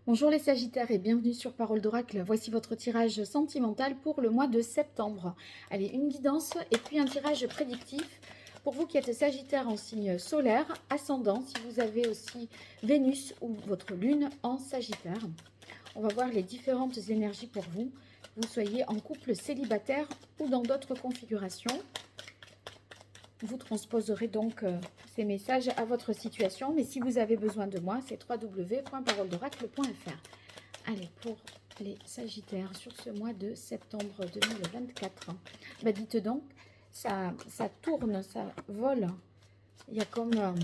Bonjour les Sagittaires et bienvenue sur Parole d'Oracle. Voici votre tirage sentimental pour le mois de septembre. Allez, une guidance et puis un tirage prédictif pour vous qui êtes Sagittaire en signe solaire, ascendant, si vous avez aussi Vénus ou votre lune en Sagittaire. On va voir les différentes énergies pour vous. Vous soyez en couple célibataire ou dans d'autres configurations. Vous transposerez donc ces messages à votre situation. Mais si vous avez besoin de moi, c'est www.paroledoracle.fr. Allez, pour les Sagittaires, sur ce mois de septembre 2024, bah dites donc, ça tourne, ça vole. Il y a comme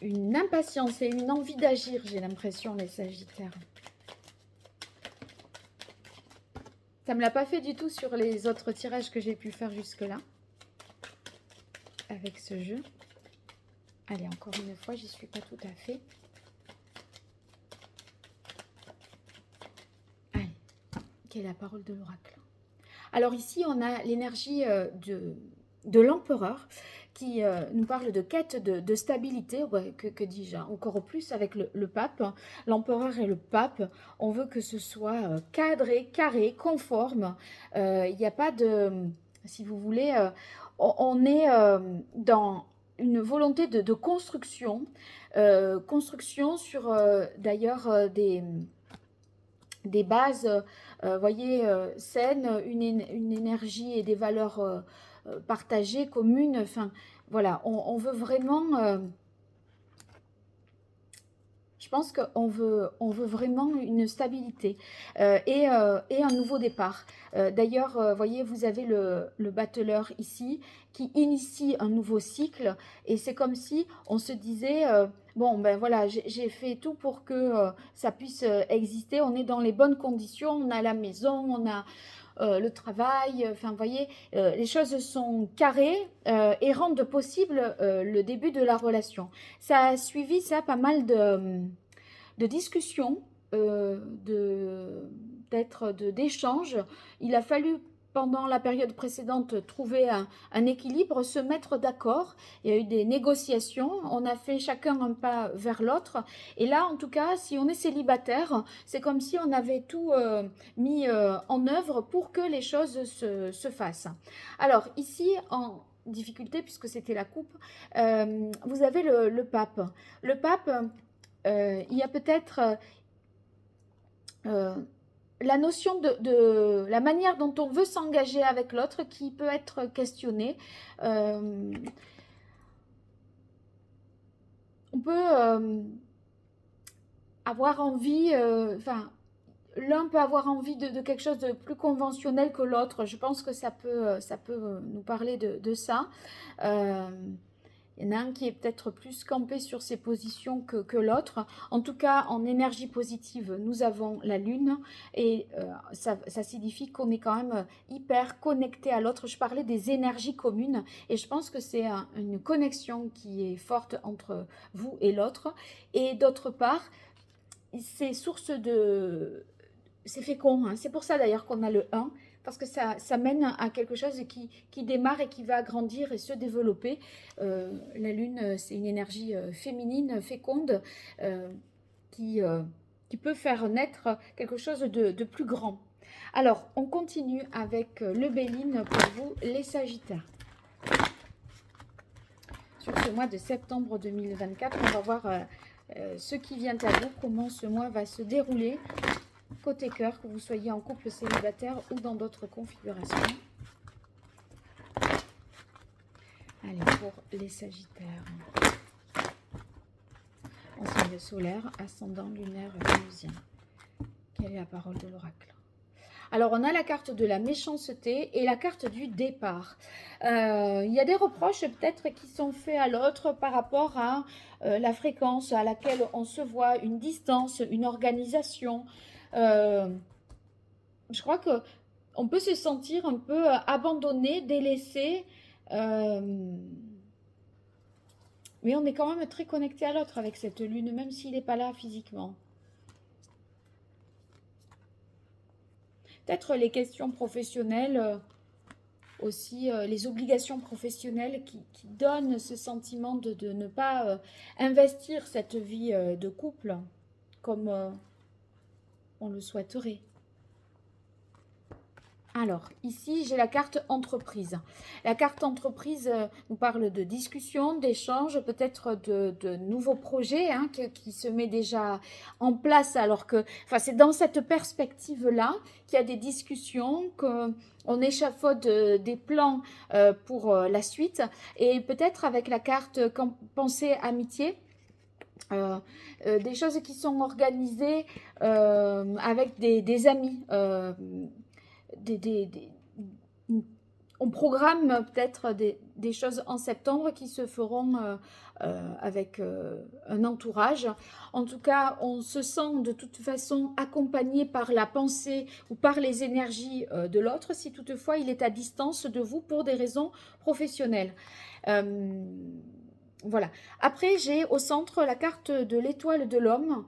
une impatience et une envie d'agir, j'ai l'impression, les Sagittaires. Ça ne me l'a pas fait du tout sur les autres tirages que j'ai pu faire jusque-là, avec ce jeu. Allez, encore une fois, j'y suis pas tout à fait. Allez, quelle est la parole de l'oracle? Alors ici, on a l'énergie de l'empereur qui nous parle de quête de stabilité, ouais, que dis-je, encore plus avec le pape. L'empereur et le pape, on veut que ce soit cadré, carré, conforme. Il n'y a pas de, si vous voulez, on est dans une volonté de construction, construction sur d'ailleurs des bases, voyez, saines, une énergie et des valeurs partagées, communes. Enfin, voilà, on veut vraiment, je pense on veut vraiment une stabilité et un nouveau départ. D'ailleurs, voyez, vous avez le battleur ici qui initie un nouveau cycle et c'est comme si on se disait, bon, ben voilà, j'ai fait tout pour que ça puisse exister, on est dans les bonnes conditions, on a la maison, on a le travail, enfin, vous voyez, les choses sont carrées et rendent possible le début de la relation. Ça a suivi ça pas mal de discussions, d'échanges. Il a fallu pendant la période précédente trouver un équilibre, se mettre d'accord. Il y a eu des négociations, on a fait chacun un pas vers l'autre. Et là, en tout cas, si on est célibataire, c'est comme si on avait tout mis en œuvre pour que les choses se fassent. Alors ici, en difficulté, puisque c'était la coupe, vous avez le pape. Le pape, il y a peut-être la notion de la manière dont on veut s'engager avec l'autre qui peut être questionnée. On peut avoir envie, enfin, l'un peut avoir envie de quelque chose de plus conventionnel que l'autre. Je pense que ça peut nous parler de ça. Il y en a un qui est peut-être plus campé sur ses positions que l'autre. En tout cas, en énergie positive, nous avons la Lune et ça signifie qu'on est quand même hyper connecté à l'autre. Je parlais des énergies communes et je pense que c'est une connexion qui est forte entre vous et l'autre. Et d'autre part, c'est source de... C'est fécond, hein. C'est pour ça d'ailleurs qu'on a le 1, parce que ça mène à quelque chose qui démarre et qui va grandir et se développer. La Lune, c'est une énergie féminine, féconde, euh, qui, euh, qui peut faire naître quelque chose de plus grand. Alors, on continue avec le Béline pour vous, les Sagittaires. Sur ce mois de septembre 2024, on va voir ce qui vient à vous, comment ce mois va se dérouler. Côté cœur, que vous soyez en couple célibataire ou dans d'autres configurations. Allez, pour les Sagittaires. En signe solaire, ascendant, lunaire, vénusien. Quelle est la parole de l'oracle? Alors, on a la carte de la méchanceté et la carte du départ. Il y a des reproches peut-être qui sont faits à l'autre par rapport à la fréquence à laquelle on se voit, une distance, une organisation. Je crois que on peut se sentir un peu abandonné, délaissé, mais on est quand même très connecté à l'autre avec cette lune, même s'il n'est pas là physiquement. Peut-être les questions professionnelles aussi les obligations professionnelles qui donnent ce sentiment de ne pas investir cette vie de couple comme on le souhaiterait. Alors, ici, j'ai la carte entreprise. La carte entreprise nous parle de discussion, d'échange, peut-être de nouveaux projets qui se met déjà en place. Alors que, enfin, c'est dans cette perspective-là qu'il y a des discussions, qu'on échafaude des plans pour la suite. Et peut-être avec la carte pensée amitié, des choses qui sont organisées avec des amis. On programme peut-être des choses en septembre qui se feront avec un entourage. En tout cas, on se sent de toute façon accompagné par la pensée ou par les énergies de l'autre, si toutefois il est à distance de vous pour des raisons professionnelles. Voilà. Après, j'ai au centre la carte de l'étoile de l'homme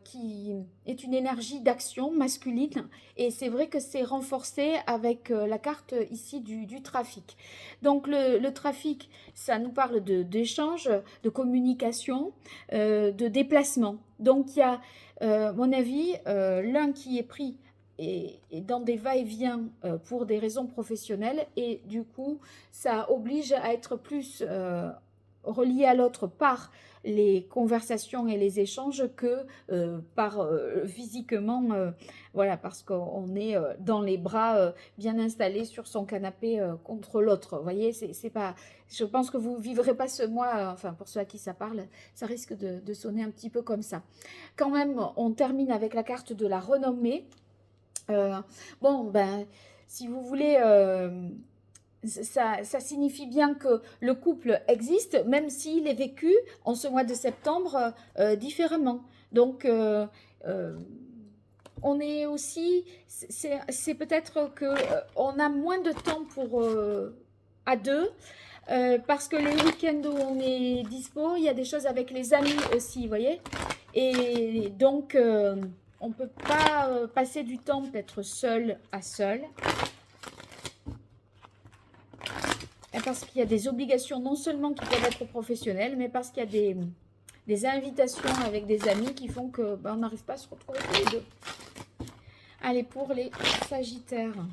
qui est une énergie d'action masculine. Et c'est vrai que c'est renforcé avec la carte ici du trafic. Donc, le trafic, ça nous parle d'échange, de communication, de déplacement. Donc, il y a, à mon avis, l'un qui est pris et dans des va-et-vient pour des raisons professionnelles. Et du coup, ça oblige à être plus relié à l'autre par les conversations et les échanges que par physiquement, voilà, parce qu'on est dans les bras bien installés sur son canapé contre l'autre. Vous voyez, c'est pas. Je pense que vous vivrez pas ce mois, enfin pour ceux à qui ça parle, ça risque de sonner un petit peu comme ça. Quand même, on termine avec la carte de la renommée. Bon, ben, si vous voulez. Ça signifie bien que le couple existe, même s'il est vécu en ce mois de septembre différemment. Donc, on est aussi, c'est peut-être qu'on a moins de temps pour à deux, parce que les week-ends où on est dispo, il y a des choses avec les amis aussi, vous voyez. Et donc, on ne peut pas passer du temps peut-être seul à seul. Parce qu'il y a des obligations non seulement qui peuvent être professionnelles, mais parce qu'il y a des invitations avec des amis qui font que on n'arrive pas à se retrouver tous les deux. Allez, pour les Sagittaires,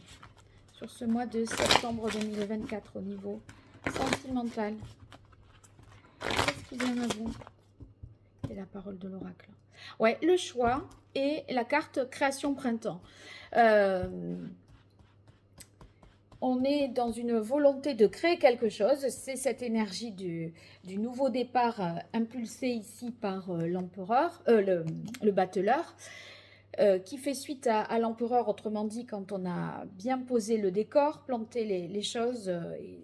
sur ce mois de septembre 2024 au niveau sentimental, qu'est-ce qui vient à vous? C'est la parole de l'oracle. Ouais, le choix et la carte création printemps. On est dans une volonté de créer quelque chose. C'est cette énergie du nouveau départ impulsé ici par l'empereur, le battleur, qui fait suite à l'empereur. Autrement dit, quand on a bien posé le décor, planté les choses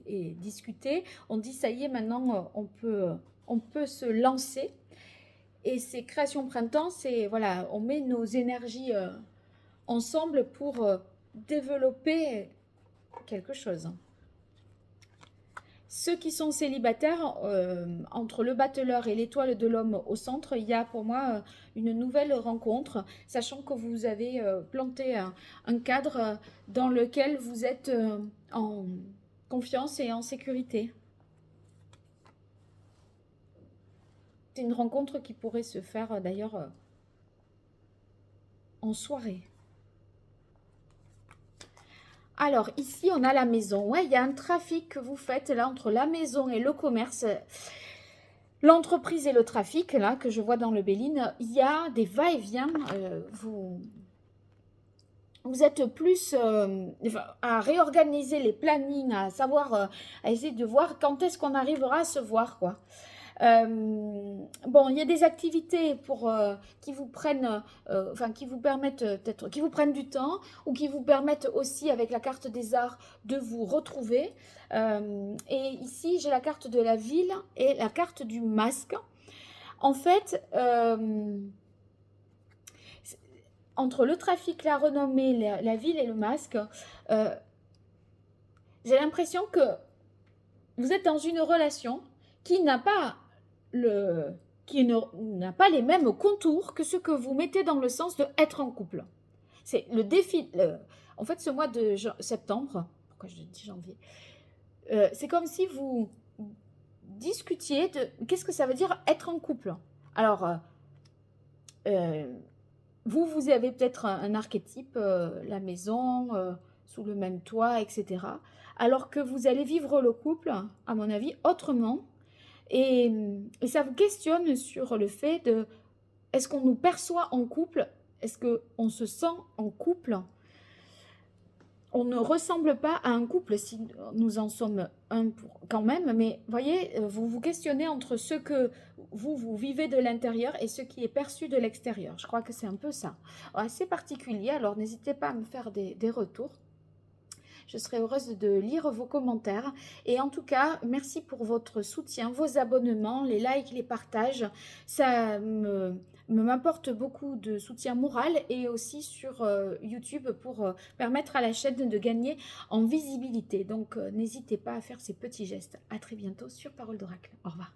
et discuté, on dit ça y est, maintenant on peut se lancer. Et ces créations printemps, c'est voilà, on met nos énergies ensemble pour développer quelque chose. Ceux qui sont célibataires, entre le battleur et l'étoile de l'homme au centre, il y a pour moi une nouvelle rencontre, sachant que vous avez planté un cadre dans lequel vous êtes en confiance et en sécurité. C'est une rencontre qui pourrait se faire d'ailleurs en soirée. Alors, ici, on a la maison. Ouais, il y a un trafic que vous faites là entre la maison et le commerce. L'entreprise et le trafic, là, que je vois dans le Béline. Il y a des va-et-vient. Vous êtes plus à réorganiser les plannings, à savoir, à essayer de voir quand est-ce qu'on arrivera à se voir, quoi. Bon, il y a des activités pour qui vous prennent, enfin qui vous permettent peut-être, qui vous prennent du temps ou qui vous permettent aussi avec la carte des arts de vous retrouver. Et ici, j'ai la carte de la ville et la carte du masque. En fait, entre le trafic, la renommée, la ville et le masque, j'ai l'impression que vous êtes dans une relation qui n'a pas les mêmes contours que ce que vous mettez dans le sens de être en couple. C'est le défi. En fait, ce mois de septembre, pourquoi je dis janvier. C'est comme si vous discutiez de qu'est-ce que ça veut dire être en couple. Alors, vous avez peut-être un archétype, la maison, sous le même toit, etc. Alors que vous allez vivre le couple, à mon avis, autrement. Et ça vous questionne sur le fait de, est-ce qu'on nous perçoit en couple? Est-ce qu'on se sent en couple? On ne ressemble pas à un couple si nous en sommes un quand même, mais voyez, vous vous questionnez entre ce que vous vivez de l'intérieur et ce qui est perçu de l'extérieur. Je crois que c'est un peu ça. Assez particulier, alors n'hésitez pas à me faire des retours. Je serai heureuse de lire vos commentaires. Et en tout cas, merci pour votre soutien, vos abonnements, les likes, les partages. Ça m'apporte beaucoup de soutien moral et aussi sur YouTube pour permettre à la chaîne de gagner en visibilité. Donc, n'hésitez pas à faire ces petits gestes. À très bientôt sur Parole d'Oracle. Au revoir.